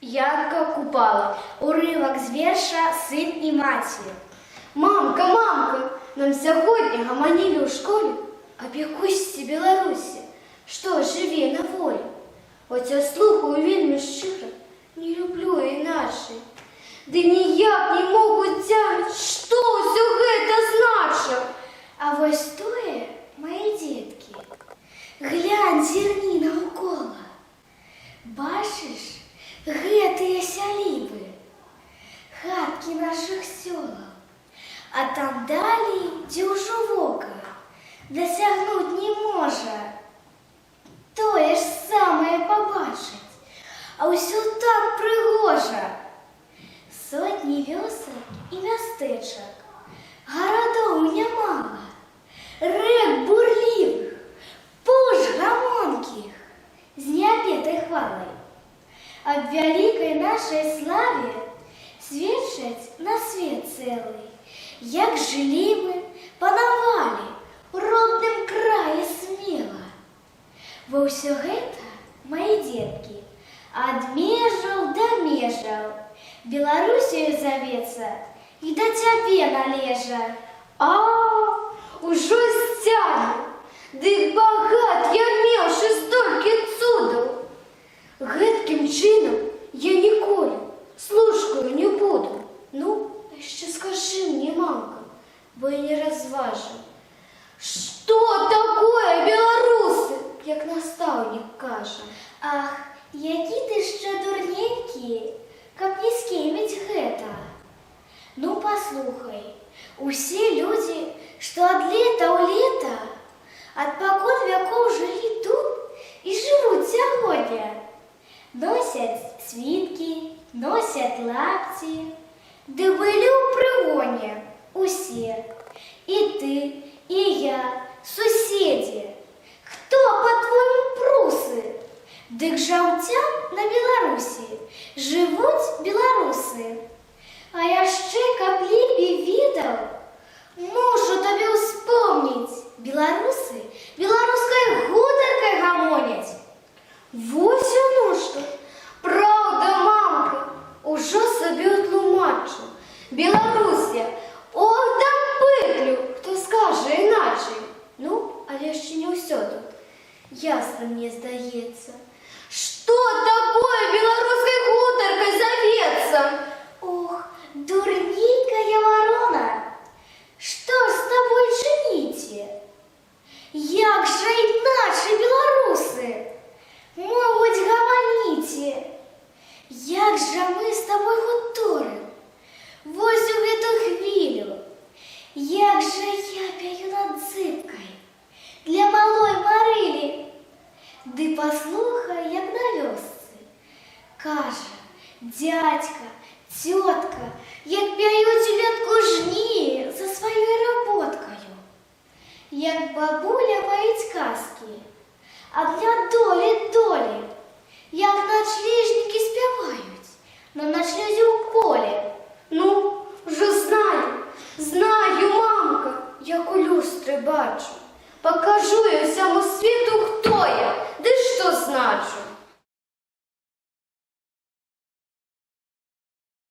Янка Купала. Уривок з вірша «Син і матір». Мамка, мамка, нам сьогодні гаманили у школі об якусь Білорусі, що живе на волі. От я слухаю вельми щиро, не люблю іначе. Ды ніяк не можу тямити, що все гэта значить. А вось тое, мої дітки, глянь, зірні навколо. Бачиш, гэтыя сялібы, хаткі наших сёлаў. А там далей, дзе ўжо вока, дасягнуць не можа. Тое ж самае пабачыць, а ўсё так прыгожа. Сотні вёсак і мястэчак, гарадоў нямала, рэк бурлівых, пуш гамонкіх, з неабетай хвалай. Аб вялікай нашай славе сведчаць на свет цэлы, як жылі мы, панавалі у родным краі смела. Во ўсё гэта, мае дзеткі, ад межаў да межаў, Беларусію завецца і да цябе належа. А, ужо сцягну, дык багат я меўшы столькі цудаў. Гэткім чынам я ніколі служкою не буду. Ну, яшчэ скажы мне, мамка, бо я не разважу. Што такое беларусы, як настаўнік кажа? Ах, які ты ще дурненькі, каб не скеміць гэта. Ну, паслухай, усе людзі, што ад лета ў лета, ад пакон вякоў жылі тут і жывуць сягоння. Носяць світкі, носяць лапці, ды былі ў прыгоне усе. І ты, і я, суседзі. Хто, па-твойму, прусы? Дык жаўцям на Беларусі жывуць беларусы. А яшчэ, каб лепей ведаў, мушу табе ўспомніць, беларусы беларускай гутаркай гамоняць. Вось оно што. Праўда, мамка, ужо сабе тлумачу. Беларусія, ох, да пытлю, хто скажа іначай. Ну, але яшчэ не ўсё тут ясна, мне здаецца. Што такое беларускай гутаркай завецца? Ох, дурненькая ворона, што з табой чыніце? Як жа іначай беларусы могуць гаманіце? Як жа мы з табой гуторым вось у гэту хвілю? Як жа я пяю над дзыбкай для малой Марылі? Ды паслухай, як на вёсцы кажа дзядзька, цётка, як пяюць улетку жні за сваёй работкаю. Як бабуля паіць казкі ад долі, як начлежнікі спяваюць на начлезе ў поле. Ну, ўжо знаю, мамка, як у люстры бачу. Пакажу я ўсяму свету, хто я, ды што значу.